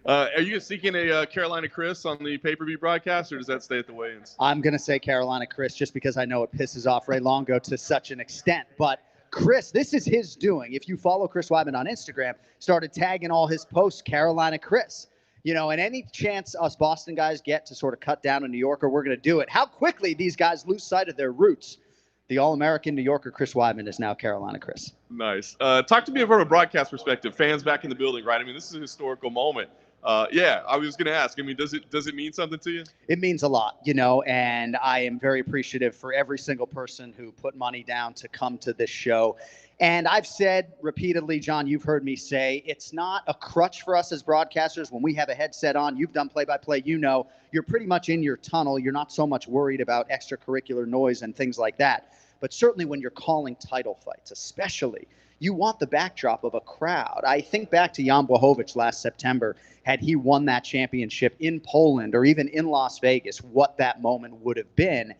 Are you seeking a Carolina Chris on the pay-per-view broadcast, or does that stay at the weigh-ins? I'm going to say Carolina Chris just because I know it pisses off Ray Longo to such an extent. But Chris, this is his doing. If you follow Chris Weidman on Instagram, started tagging all his posts Carolina Chris. You know, and any chance us Boston guys get to sort of cut down a New Yorker, we're going to do it. How quickly these guys lose sight of their roots. The All-American New Yorker Chris Weidman is now Carolina Chris. Nice. Talk to me from a broadcast perspective. Fans back in the building, right? I mean, this is a historical moment. Yeah, I was going to ask. I mean, does it mean something to you? It means a lot, you know, and I am very appreciative for every single person who put money down to come to this show. And I've said repeatedly, John, you've heard me say, it's not a crutch for us as broadcasters. When we have a headset on, you've done play-by-play, you know, you're pretty much in your tunnel. You're not so much worried about extracurricular noise and things like that. But certainly when you're calling title fights, especially, you want the backdrop of a crowd. I think back to Jan Blachowicz last September. Had he won that championship in Poland or even in Las Vegas, what that moment would have been.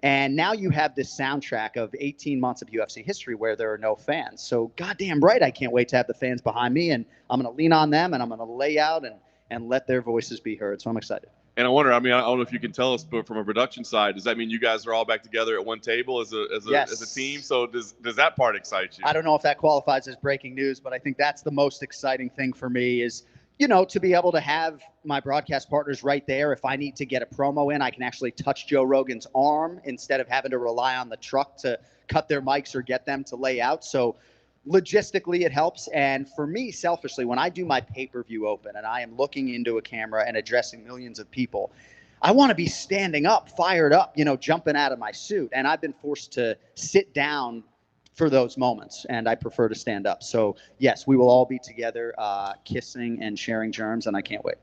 And now you have this soundtrack of 18 months of UFC history where there are no fans. So goddamn right, I can't wait to have the fans behind me, and I'm going to lean on them, and I'm going to lay out and let their voices be heard. So I'm excited. And I wonder, I mean, I don't know if you can tell us, but from a production side, does that mean you guys are all back together at one table as a team? So does that part excite you? I don't know if that qualifies as breaking news, but I think that's the most exciting thing for me is, you know, to be able to have my broadcast partners right there. If I need to get a promo in, I can actually touch Joe Rogan's arm instead of having to rely on the truck to cut their mics or get them to lay out. So logistically, it helps. And for me, selfishly, when I do my pay-per-view open and I am looking into a camera and addressing millions of people, I want to be standing up, fired up, you know, jumping out of my suit. And I've been forced to sit down for those moments, and I prefer to stand up. So, yes, we will all be together kissing and sharing germs, and I can't wait.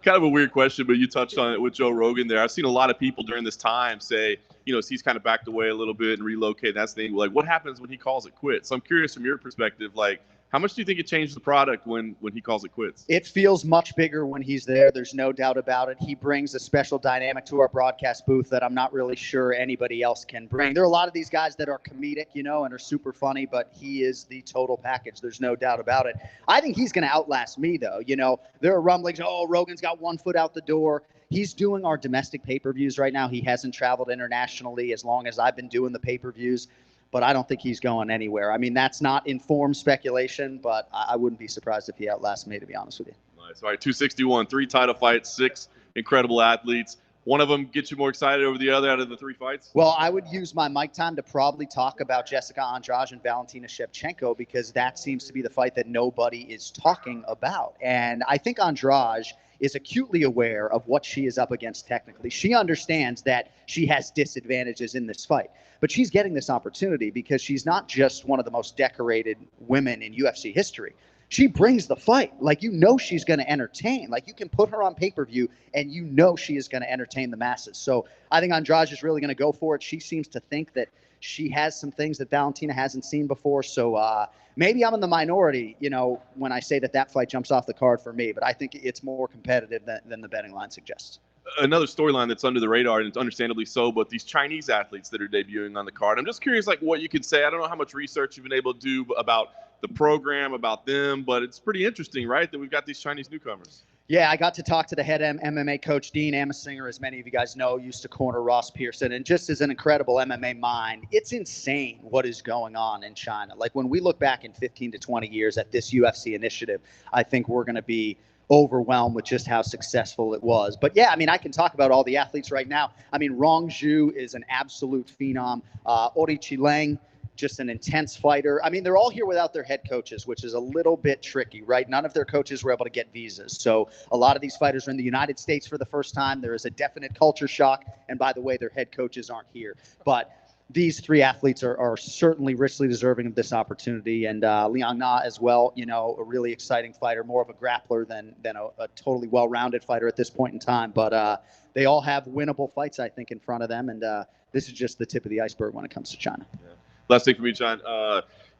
Kind of a weird question, but you touched on it with Joe Rogan there. I've seen a lot of people during this time say, you know, he's kind of backed away a little bit and relocated. That's the thing. Like, what happens when he calls it quits? So I'm curious from your perspective, like, how much do you think it changed the product when he calls it quits? It feels much bigger when he's there. There's no doubt about it. He brings a special dynamic to our broadcast booth that I'm not really sure anybody else can bring. There are a lot of these guys that are comedic, you know, and are super funny, but he is the total package. There's no doubt about it. I think he's going to outlast me, though. You know, there are rumblings, oh, Rogan's got one foot out the door. He's doing our domestic pay-per-views right now. He hasn't traveled internationally as long as I've been doing the pay-per-views. But I don't think he's going anywhere. I mean, that's not informed speculation, but I wouldn't be surprised if he outlasts me, to be honest with you. Nice. All right, 261, 3 title fights, 6 incredible athletes. One of them gets you more excited over the other out of the 3 fights? Well, I would use my mic time to probably talk about Jessica Andrade and Valentina Shevchenko because that seems to be the fight that nobody is talking about. And I think Andrade is acutely aware of what she is up against technically. She understands that she has disadvantages in this fight. But she's getting this opportunity because she's not just one of the most decorated women in UFC history. She brings the fight. Like, you know she's going to entertain. Like, you can put her on pay-per-view, and you know she is going to entertain the masses. So I think Andrade is really going to go for it. She seems to think that she has some things that Valentina hasn't seen before. So maybe I'm in the minority, you know, when I say that fight jumps off the card for me. But I think it's more competitive than the betting line suggests. Another storyline that's under the radar, and it's understandably so, but these Chinese athletes that are debuting on the card. I'm just curious, like, what you could say. I don't know how much research you've been able to do about the program, about them, but it's pretty interesting, right, that we've got these Chinese newcomers. Yeah, I got to talk to the head MMA coach, Dean Amasinger, as many of you guys know, used to corner Ross Pearson, and just as an incredible MMA mind, it's insane what is going on in China. Like, when we look back in 15 to 20 years at this UFC initiative, I think we're going to be overwhelmed with just how successful it was. But yeah, I mean, I can talk about all the athletes right now. I mean, Rong Zhu is an absolute phenom. Ori Qileng, just an intense fighter. I mean, they're all here without their head coaches, which is a little bit tricky, right? None of their coaches were able to get visas. So a lot of these fighters are in the United States for the first time. There is a definite culture shock. And by the way, their head coaches aren't here. But these 3 athletes are certainly richly deserving of this opportunity. And Liang Na as well, you know, a really exciting fighter, more of a grappler than a totally well-rounded fighter at this point in time. But they all have winnable fights, I think, in front of them. And this is just the tip of the iceberg when it comes to China. Yeah. Last thing for me, John.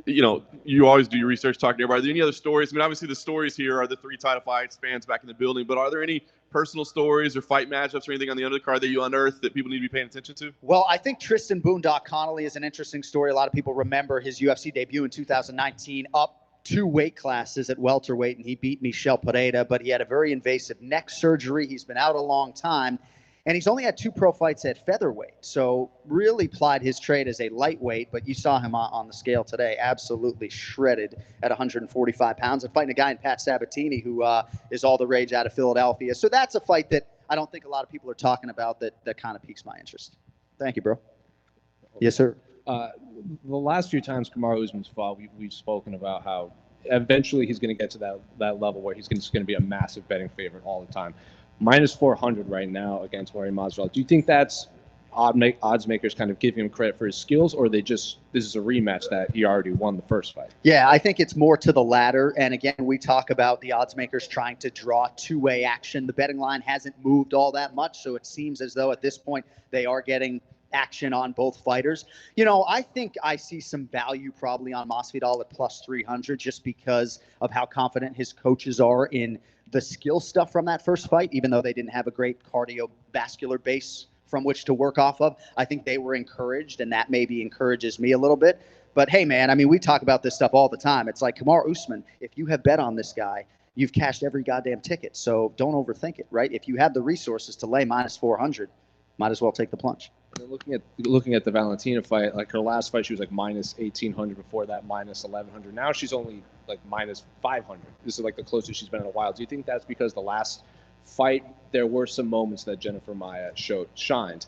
You know, you always do your research, talking to everybody. Are there any other stories? I mean, obviously the stories here are the 3 title fights, fans back in the building, but are there any personal stories or fight matchups or anything on the undercard that you unearthed that people need to be paying attention to? Well, I think Tristan Boondock Connolly is an interesting story. A lot of people remember his UFC debut in 2019 up 2 weight classes at welterweight, and he beat Michel Pereira, but he had a very invasive neck surgery. He's been out a long time, and he's only had 2 pro fights at featherweight. So really plied his trade as a lightweight, but you saw him on the scale today, absolutely shredded at 145 pounds, and fighting a guy in Pat Sabatini, who is all the rage out of Philadelphia. So that's a fight that I don't think a lot of people are talking about that kind of piques my interest. Thank you, bro. Yes, sir. The last few times Kamaru Usman's fought, we've spoken about how eventually he's going to get to that level where he's just going to be a massive betting favorite all the time. Minus 400 right now against Jorge Masvidal. Do you think that's odds makers kind of giving him credit for his skills, or this is a rematch that he already won the first fight? Yeah, I think it's more to the latter. And again, we talk about the odds makers trying to draw 2-way action. The betting line hasn't moved all that much, so it seems as though at this point they are getting action on both fighters. I think I see some value probably on Masvidal at plus 300 just because of how confident his coaches are in the skill stuff from that first fight, even though they didn't have a great cardiovascular base from which to work off of. I think they were encouraged, and that maybe encourages me a little bit. But hey, man, I mean, we talk about this stuff all the time. It's like Kamaru Usman, if you have bet on this guy, you've cashed every goddamn ticket. So don't overthink it, right? If you have the resources to lay minus 400, might as well take the plunge. And looking at the Valentina fight, like her last fight, she was like minus 1,800. Before that, minus 1,100. Now she's only like minus 500. This is like the closest she's been in a while. Do you think that's because the last fight there were some moments that Jennifer Maia shined?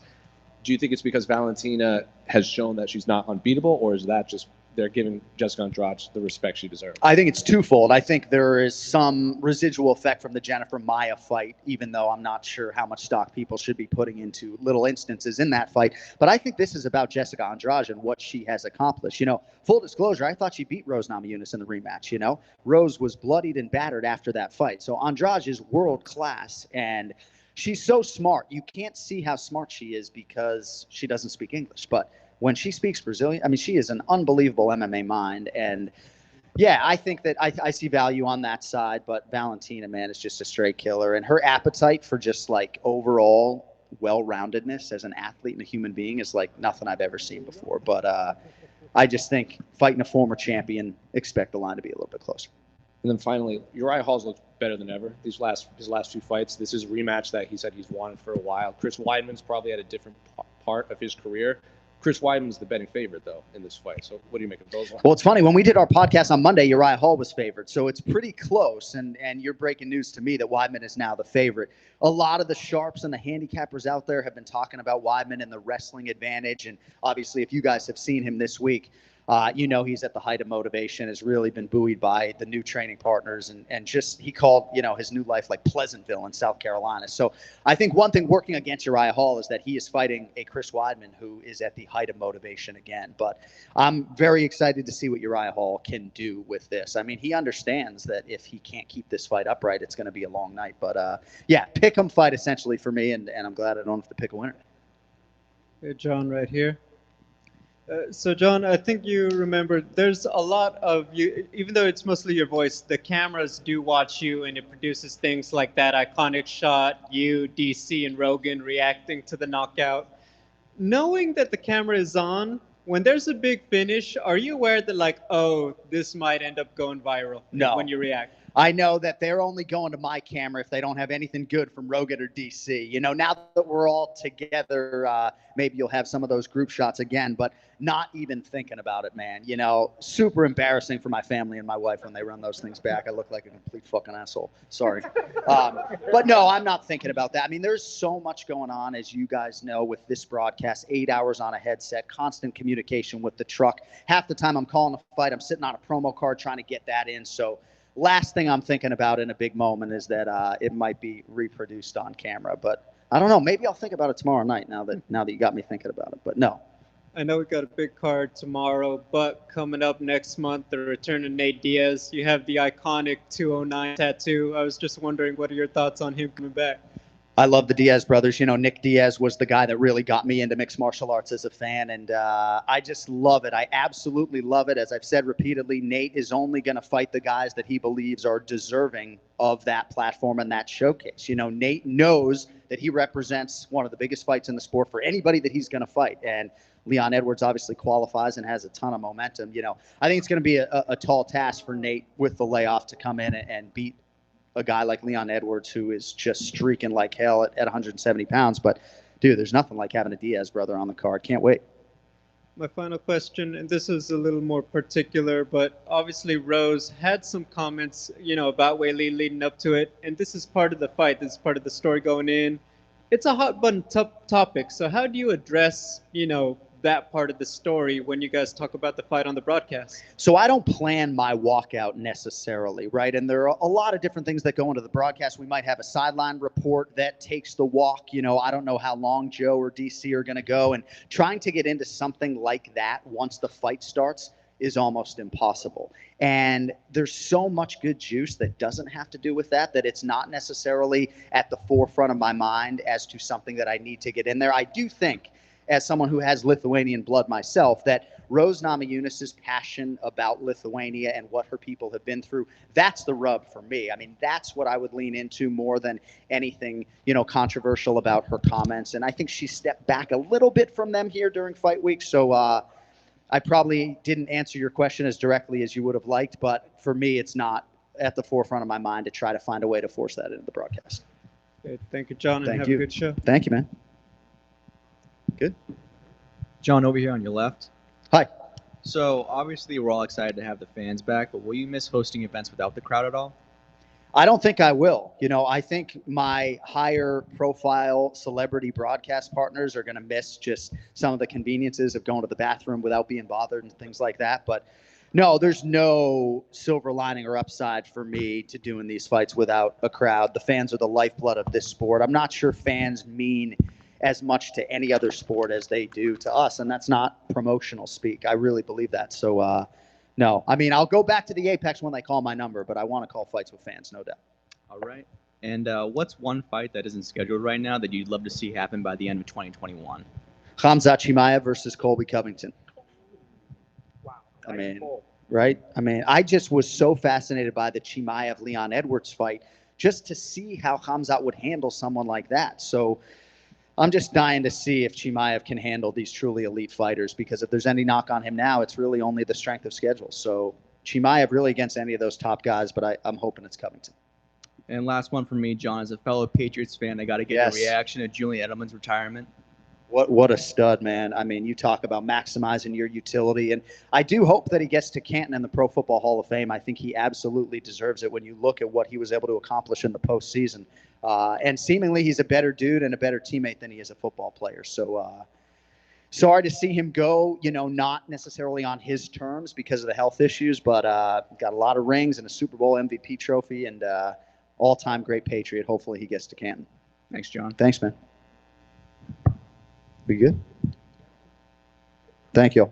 Do you think it's because Valentina has shown that she's not unbeatable, or is that just they're giving Jessica Andrade the respect she deserves? I think it's twofold. I think there is some residual effect from the Jennifer Maia fight, even though I'm not sure how much stock people should be putting into little instances in that fight. But I think this is about Jessica Andrade and what she has accomplished. Full disclosure, I thought she beat Rose Namajunas in the rematch. Rose was bloodied and battered after that fight. So Andrade is world class, and she's so smart. You can't see how smart she is because she doesn't speak English. But when she speaks Brazilian, I mean, she is an unbelievable MMA mind. And yeah, I think that I see value on that side. But Valentina, man, is just a straight killer. And her appetite for just like overall well-roundedness as an athlete and a human being is like nothing I've ever seen before. But I just think fighting a former champion, expect the line to be a little bit closer. And then finally, Uriah Hall's looked better than ever. His last 2 fights. This is a rematch that he said he's wanted for a while. Chris Weidman's probably at a different part of his career. Chris Weidman's the betting favorite, though, in this fight. So what do you make of those ones? Well, it's funny. When we did our podcast on Monday, Uriah Hall was favored. So it's pretty close. And you're breaking news to me that Weidman is now the favorite. A lot of the sharps and the handicappers out there have been talking about Weidman and the wrestling advantage. And obviously, if you guys have seen him this week, he's at the height of motivation, has really been buoyed by the new training partners, and just he called, his new life like Pleasantville in South Carolina. So I think one thing working against Uriah Hall is that he is fighting a Chris Weidman who is at the height of motivation again. But I'm very excited to see what Uriah Hall can do with this. I mean, he understands that if he can't keep this fight upright, it's going to be a long night. But pick 'em fight essentially for me, and I'm glad I don't have to pick a winner. Hey, John, right here. So, John, I think you remember there's a lot of you, even though it's mostly your voice, the cameras do watch you, and it produces things like that iconic shot, you, DC, and Rogan reacting to the knockout. Knowing that the camera is on, when there's a big finish, are you aware that, like, oh, this might end up going viral when you react? I know that they're only going to my camera if they don't have anything good from Rogan or DC. Now that we're all together, maybe you'll have some of those group shots again, but not even thinking about it, man. Super embarrassing for my family and my wife when they run those things back. I look like a complete fucking asshole. Sorry. But no, I'm not thinking about that. I mean, there's so much going on, as you guys know, with this broadcast, 8 hours on a headset, constant communication with the truck. Half the time I'm calling a fight, I'm sitting on a promo card trying to get that in. So last thing I'm thinking about in a big moment is that it might be reproduced on camera. But I don't know. Maybe I'll think about it tomorrow night now that you got me thinking about it. But no. I know we got a big card tomorrow, but coming up next month, the return of Nate Diaz. You have the iconic 209 tattoo. I was just wondering, what are your thoughts on him coming back? I love the Diaz brothers. Nick Diaz was the guy that really got me into mixed martial arts as a fan, and I just love it. I absolutely love it. As I've said repeatedly, Nate is only going to fight the guys that he believes are deserving of that platform and that showcase. Nate knows that he represents one of the biggest fights in the sport for anybody that he's going to fight, and Leon Edwards obviously qualifies and has a ton of momentum. I think it's going to be a tall task for Nate with the layoff to come in and beat a guy like Leon Edwards, who is just streaking like hell at 170 pounds. But, dude, there's nothing like having a Diaz brother on the card. Can't wait. My final question, and this is a little more particular, but obviously Rose had some comments, about Weili leading up to it, and this is part of the fight. This is part of the story going in. It's a hot button topic. So how do you address, that part of the story when you guys talk about the fight on the broadcast? So I don't plan my walkout necessarily, right? And there are a lot of different things that go into the broadcast. We might have a sideline report that takes the walk. I don't know how long Joe or DC are going to go. And trying to get into something like that once the fight starts is almost impossible. And there's so much good juice that doesn't have to do with that it's not necessarily at the forefront of my mind as to something that I need to get in there. I do think, as someone who has Lithuanian blood myself, that Rose Namajunas' passion about Lithuania and what her people have been through, that's the rub for me. I mean, that's what I would lean into more than anything, controversial about her comments. And I think she stepped back a little bit from them here during fight week. So I probably didn't answer your question as directly as you would have liked, but for me, it's not at the forefront of my mind to try to find a way to force that into the broadcast. Okay, thank you, John, and have a good show. Thank you, man. Good. John, over here on your left. Hi. So obviously we're all excited to have the fans back, but will you miss hosting events without the crowd at all? I don't think I will. I think my higher profile celebrity broadcast partners are going to miss just some of the conveniences of going to the bathroom without being bothered and things like that. But no, there's no silver lining or upside for me to doing these fights without a crowd. The fans are the lifeblood of this sport. I'm not sure fans mean as much to any other sport as they do to us. And that's not promotional speak. I really believe that. So, no. I mean, I'll go back to the Apex when they call my number, but I want to call fights with fans, no doubt. All right. And what's one fight that isn't scheduled right now that you'd love to see happen by the end of 2021? Khamzat Chimaev versus Colby Covington. Wow. I mean, right? I mean, I just was so fascinated by the Chimaev-Leon Edwards fight just to see how Khamzat would handle someone like that. So I'm just dying to see if Chimaev can handle these truly elite fighters, because if there's any knock on him now, it's really only the strength of schedule. So Chimaev really against any of those top guys, but I'm hoping it's Covington. And last one for me, John, as a fellow Patriots fan, I got to get your reaction to Julian Edelman's retirement. What a stud, man. I mean, you talk about maximizing your utility. And I do hope that he gets to Canton in the Pro Football Hall of Fame. I think he absolutely deserves it when you look at what he was able to accomplish in the postseason. And seemingly he's a better dude and a better teammate than he is a football player. So sorry to see him go, not necessarily on his terms because of the health issues, but got a lot of rings and a Super Bowl MVP trophy and all-time great Patriot. Hopefully he gets to Canton. Thanks, John. Thanks, man. Be good? Thank you.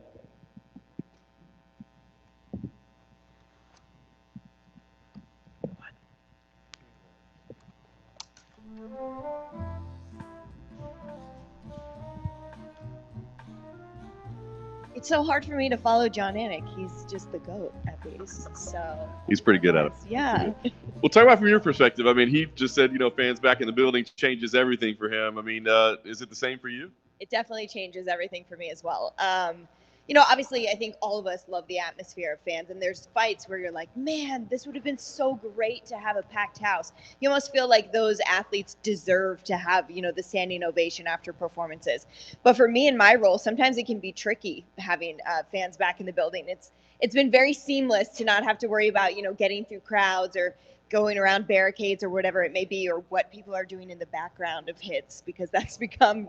It's so hard for me to follow Jon Anik. He's just the GOAT at least. So He's pretty good at it. yeah. Well, talk about from your perspective. I mean, he just said, fans back in the building changes everything for him. I mean, is it the same for you? It definitely changes everything for me as well. Obviously, I think all of us love the atmosphere of fans, and there's fights where you're like, man, this would have been so great to have a packed house. You almost feel like those athletes deserve to have, the standing ovation after performances. But for me in my role, sometimes it can be tricky having fans back in the building. It's been very seamless to not have to worry about, getting through crowds or going around barricades or whatever it may be, or what people are doing in the background of hits, because that's become,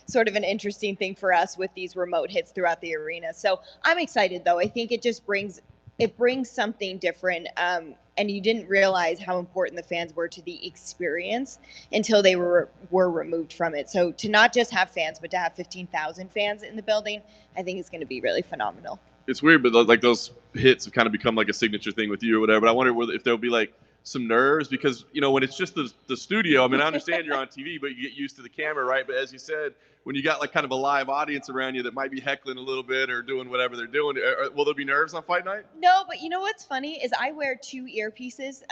sort of an interesting thing for us with these remote hits throughout the arena. So I'm excited though. I think it just brings something different. And you didn't realize how important the fans were to the experience until they were removed from it. So to not just have fans, but to have 15,000 fans in the building, I think it's going to be really phenomenal. It's weird, but like those hits have kind of become like a signature thing with you or whatever. But I wonder if there'll be like some nerves? Because, you know, when it's just the studio, I mean, I understand you're on TV, but you get used to the camera, right? But as you said, when you got like kind of a live audience around you that might be heckling a little bit or doing whatever they're doing, will there be nerves on fight night? No, but you know what's funny is I wear 2 earpieces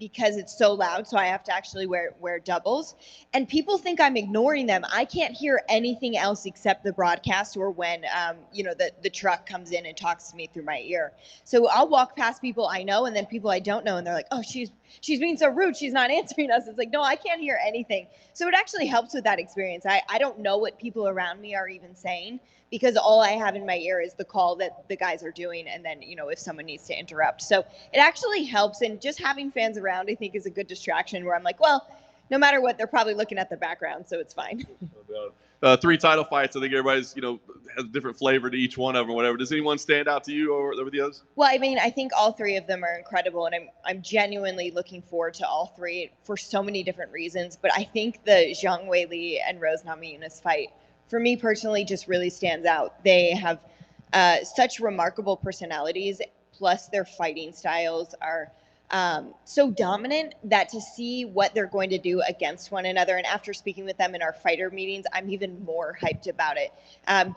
because it's so loud, so I have to actually wear doubles. And people think I'm ignoring them. I can't hear anything else except the broadcast or when you know, the truck comes in and talks to me through my ear. So I'll walk past people I know and then people I don't know, and they're like, "Oh, she's being so rude. She's not answering us." It's like, no, I can't hear anything. So it actually helps with that experience. I don't know what people around me are even saying, because all I have in my ear is the call that the guys are doing, and then, you know, if someone needs to interrupt. So it actually helps, and just having fans around, I think, is a good distraction where I'm like, well, no matter what, they're probably looking at the background, so it's fine. 3 title fights. I think everybody's, you know, has a different flavor to each one of them or whatever. Does anyone stand out to you over the others? Well, I mean, I think all 3 of them are incredible, and I'm genuinely looking forward to all 3 for so many different reasons. But I think the Zhang Weili and Rose Namajunas fight, for me personally, just really stands out. They have such remarkable personalities, plus their fighting styles are so dominant that to see what they're going to do against one another, and after speaking with them in our fighter meetings, I'm even more hyped about it.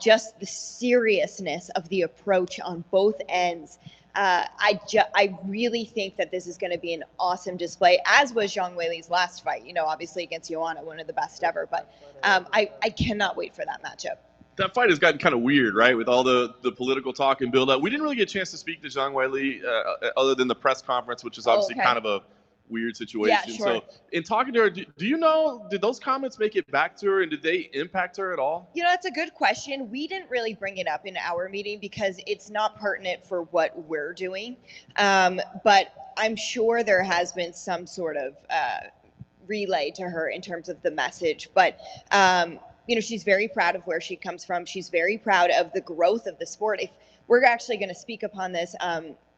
Just the seriousness of the approach on both ends. I really think that this is going to be an awesome display, as was Zhang Weili's last fight, you know, obviously against Joanna, one of the best ever. But I cannot wait for that matchup. That fight has gotten kind of weird, right, with all the political talk and build-up. We didn't really get a chance to speak to Zhang Weili other than the press conference, which is obviously kind of a weird situation. Yeah, sure. So in talking to her, do you know, did those comments make it back to her, and did they impact her at all? You know, that's a good question. We didn't really bring it up in our meeting because it's not pertinent for what we're doing. But I'm sure there has been some sort of relay to her in terms of the message. But you know, she's very proud of where she comes from. She's very proud of the growth of the sport. If we're actually going to speak upon this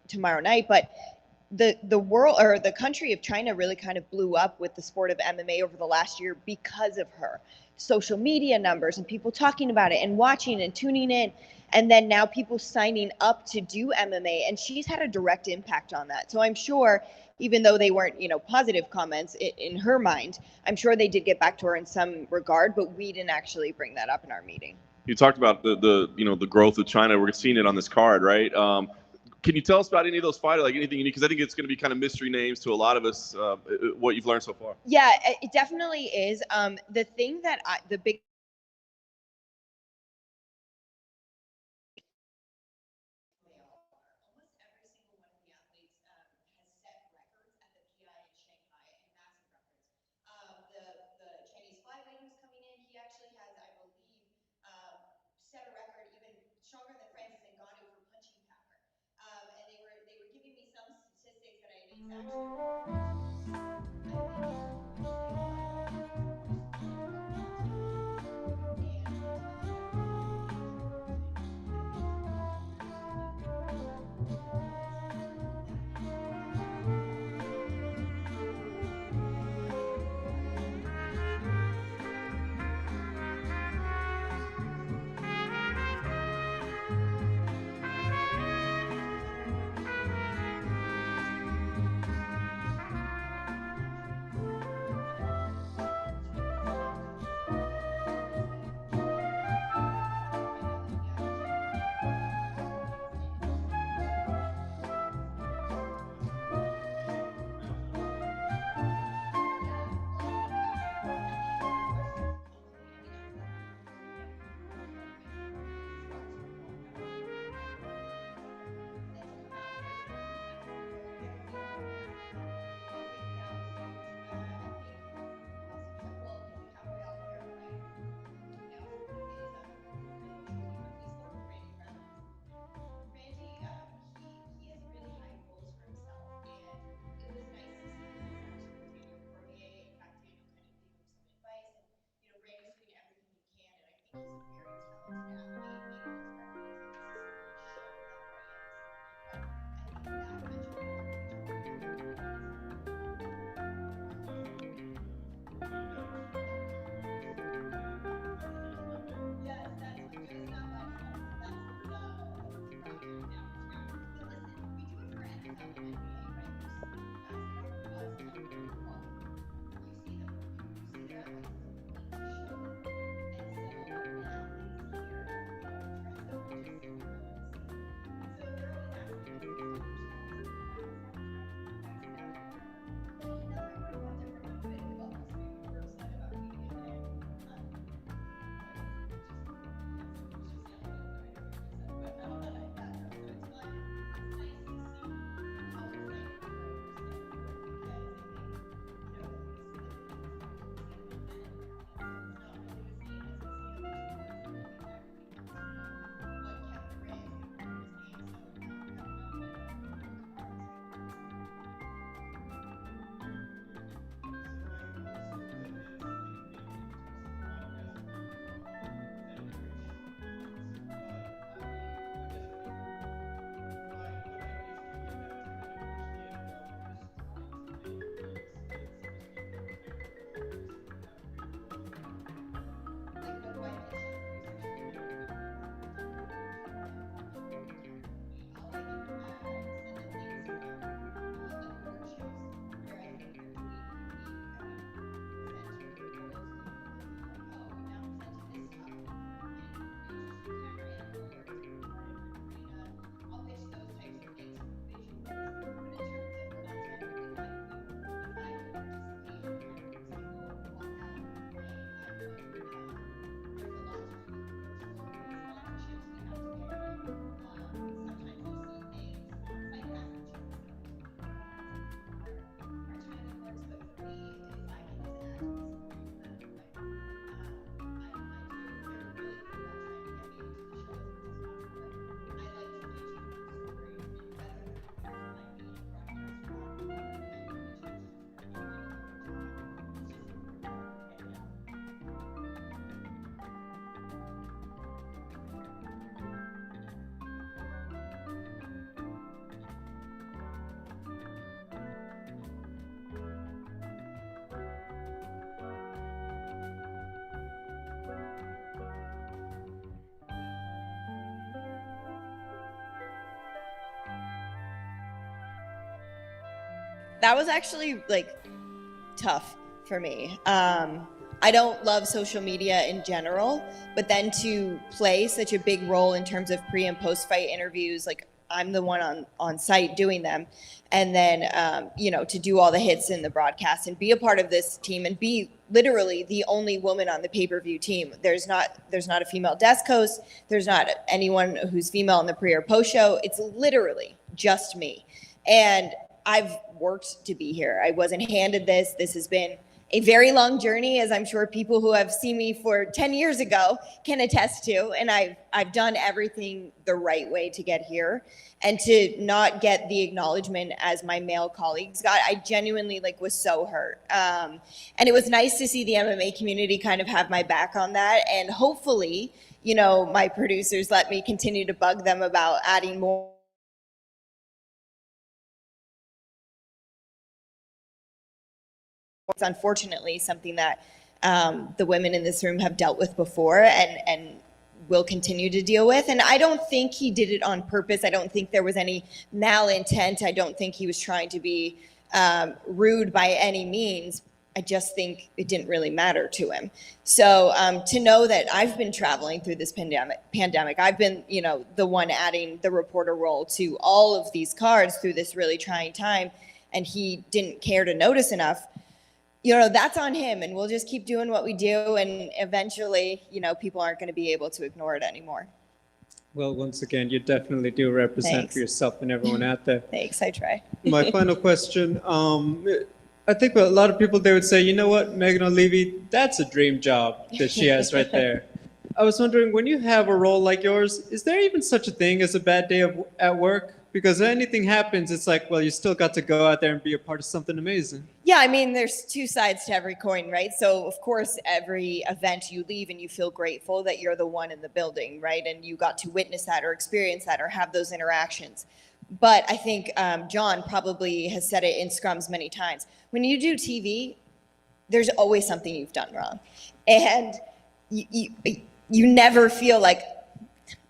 tomorrow night, but the world, or the country of China, really kind of blew up with the sport of MMA over the last year because of her. Social media numbers and people talking about it and watching and tuning in, and then now people signing up to do MMA, and she's had a direct impact on that. So I'm sure, even though they weren't, you know, positive comments in her mind, I'm sure they did get back to her in some regard, but we didn't actually bring that up in our meeting. You talked about the you know, the growth of China. We're seeing it on this card, right? Can you tell us about any of those fighters, like anything unique? Because I think it's going to be kind of mystery names to a lot of us, what you've learned so far. Yeah, it definitely is. The thing that the big set a record even stronger than Francis Ngannou for punching power. And they were giving me some statistics that I didn't exactly. That was actually like tough for me. I don't love social media in general, but then to play such a big role in terms of pre and post fight interviews, like I'm the one on site doing them, and then to do all the hits in the broadcast and be a part of this team and be literally the only woman on the pay-per-view team. There's not a female desk host. There's not anyone who's female on the pre or post show. It's literally just me, and I've worked to be here. I wasn't handed this. This has been a very long journey, as I'm sure people who have seen me for 10 years ago can attest to. And I've done everything the right way to get here, and to not get the acknowledgement as my male colleagues got, I genuinely was so hurt. And it was nice to see the MMA community kind of have my back on that. And hopefully, my producers let me continue to bug them about adding more. It's unfortunately something that the women in this room have dealt with before and will continue to deal with. And I don't think he did it on purpose. I don't think there was any malintent. I don't think he was trying to be rude by any means. I just think it didn't really matter to him. So to know that I've been traveling through this pandemic, I've been, the one adding the reporter role to all of these cards through this really trying time, and he didn't care to notice enough. That's on him, and we'll just keep doing what we do, and eventually, people aren't going to be able to ignore it anymore. Well, once again, you definitely do represent Thanks. for yourself and everyone out there. Thanks, I try. My final question, I think a lot of people, they would say, you know what, Megan Olivi, that's a dream job that she has right there. I was wondering, when you have a role like yours, is there even such a thing as a bad day at work? Because if anything happens, it's like, well, you still got to go out there and be a part of something amazing. Yeah, I mean, there's two sides to every coin, right? So, of course, every event you leave and you feel grateful that you're the one in the building, right? And you got to witness that or experience that or have those interactions. But I think Jon probably has said it in scrums many times. When you do TV, there's always something you've done wrong. And you never feel like,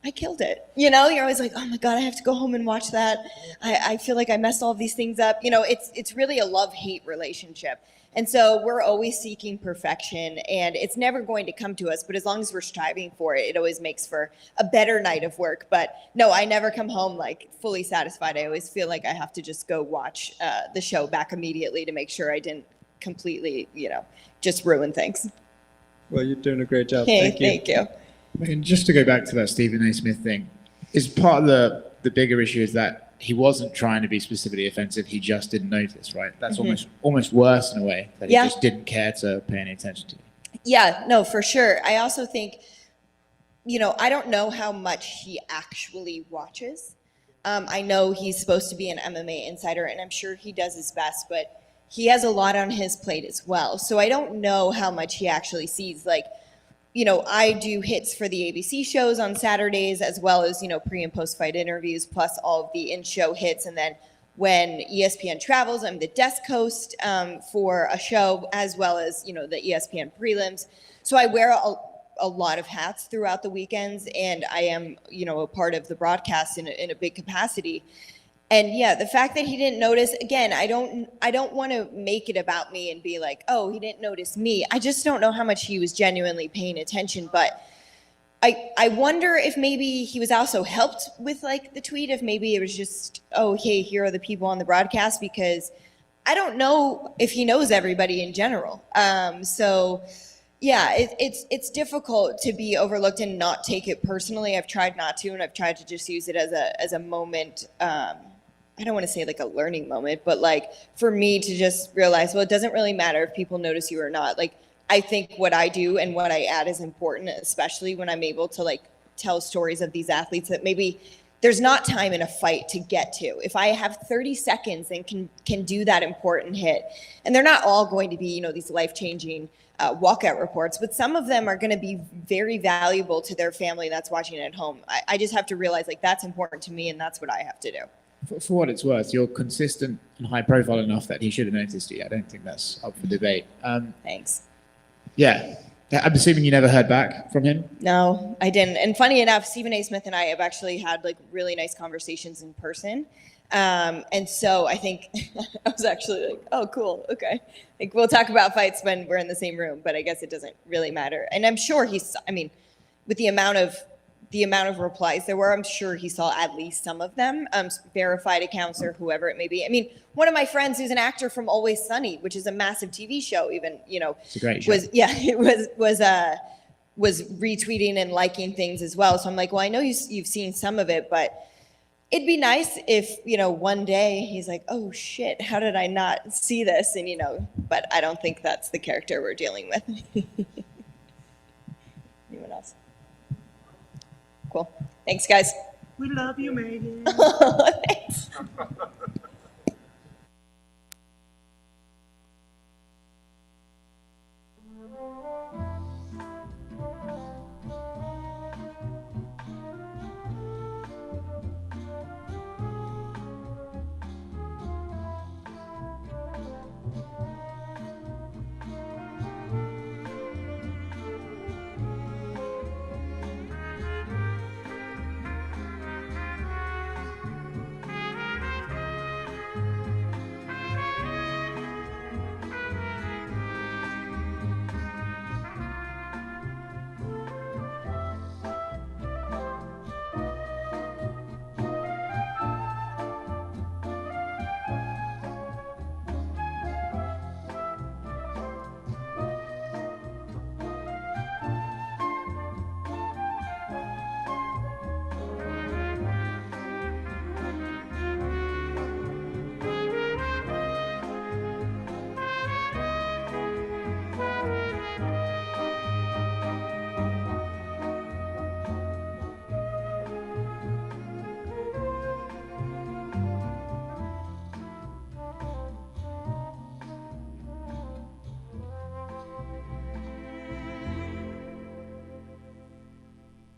I killed it. You're always like, oh my God, I have to go home and watch that. I feel like I messed all of these things up. It's really a love-hate relationship. And so we're always seeking perfection, and it's never going to come to us. But as long as we're striving for it, it always makes for a better night of work. But no, I never come home fully satisfied. I always feel like I have to just go watch the show back immediately to make sure I didn't completely, just ruin things. Well, you're doing a great job. Hey, Thank you. And just to go back to that Stephen A. Smith thing, is part of the bigger issue is that he wasn't trying to be specifically offensive. He just didn't notice, right? That's almost worse in a way, that he just didn't care to pay any attention to. Yeah, no, for sure. I also think, I don't know how much he actually watches. I know he's supposed to be an MMA insider, and I'm sure he does his best, but he has a lot on his plate as well. So I don't know how much he actually sees. I do hits for the ABC shows on Saturdays, as well as, pre and post fight interviews, plus all of the in-show hits. And then when ESPN travels, I'm the desk host for a show, as well as, the ESPN prelims. So I wear a lot of hats throughout the weekends, and I am, a part of the broadcast in a big capacity. And yeah, the fact that he didn't notice, again, I don't want to make it about me and be like, oh, he didn't notice me. I just don't know how much he was genuinely paying attention. But I wonder if maybe he was also helped with the tweet, if maybe it was just, oh, hey, here are the people on the broadcast, because I don't know if he knows everybody in general. So yeah, it's difficult to be overlooked and not take it personally. I've tried not to, and I've tried to just use it as a moment. I don't want to say a learning moment, but for me to just realize, well, it doesn't really matter if people notice you or not. I think what I do and what I add is important, especially when I'm able to tell stories of these athletes that maybe there's not time in a fight to get to. If I have 30 seconds and can do that important hit, and they're not all going to be, these life-changing walkout reports, but some of them are going to be very valuable to their family that's watching at home. I just have to realize that's important to me, and that's what I have to do. For what it's worth, you're consistent and high profile enough that he should have noticed you. I don't think that's up for debate. Thanks. Yeah. I'm assuming you never heard back from him? No, I didn't. And funny enough, Stephen A. Smith and I have actually had really nice conversations in person. And so I think I was actually like, oh, cool. Okay. Like, we'll talk about fights when we're in the same room, but I guess it doesn't really matter. And I'm sure with the amount of replies there were, I'm sure he saw at least some of them, verified accounts or whoever it may be. I mean, one of my friends who's an actor from Always Sunny, which is a massive TV show, even, it's a great show. was retweeting and liking things as well. So I'm like, well, I know you've seen some of it, but it'd be nice if, one day he's like, oh shit, how did I not see this? And, but I don't think that's the character we're dealing with. Anyone else? Cool. Thanks, guys. We love you, Megan. Thanks.